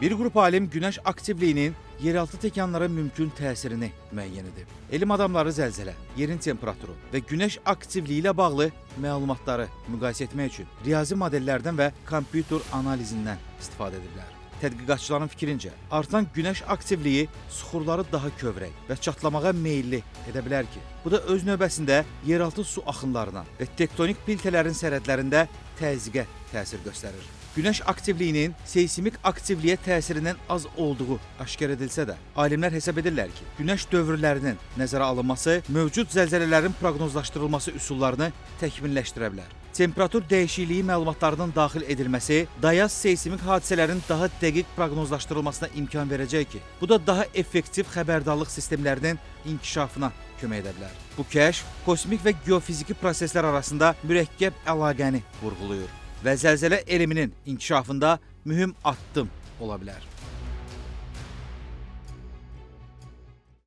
Bir qrup alim günəş aktivliyinin yeraltı təkanlara mümkün təsirini müəyyən edib. Elm adamları zəlzələ, yerin temperaturu və günəş aktivliyi ilə bağlı məlumatları müqayisə etmək üçün riyazi modellərdən və kompüter analizindən istifadə ediblər. Tədqiqatçıların fikrincə, artan günəş aktivliyi suxurları daha kövrək və çatlamağa meyilli edə bilər ki, bu da öz növbəsində yeraltı su axınlarına və tektonik plitələrin sərhədlərində təzyiqə təsir göstərir. Günəş aktivliyinin seysmik aktivliyə təsirindən az olduğu aşkar edilsə də, alimlər hesab edirlər ki, günəş dövrlərinin nəzərə alınması mövcud zəlzələlərin proqnozlaşdırılması üsullarını təkmilləşdirə bilər. Temperatur dəyişikliyi məlumatlarının daxil edilməsi dayaz seysmik hadisələrin daha dəqiq proqnozlaşdırılmasına imkan verəcək ki, bu da daha effektiv xəbərdarlıq sistemlərinin inkişafına kömək edə bilər. Bu kəşf kosmik və geofiziki proseslər arasında mürəkkəb əlaqəni vurğulayır və zəlzələ elminin inkişafında mühüm addım ola bilər.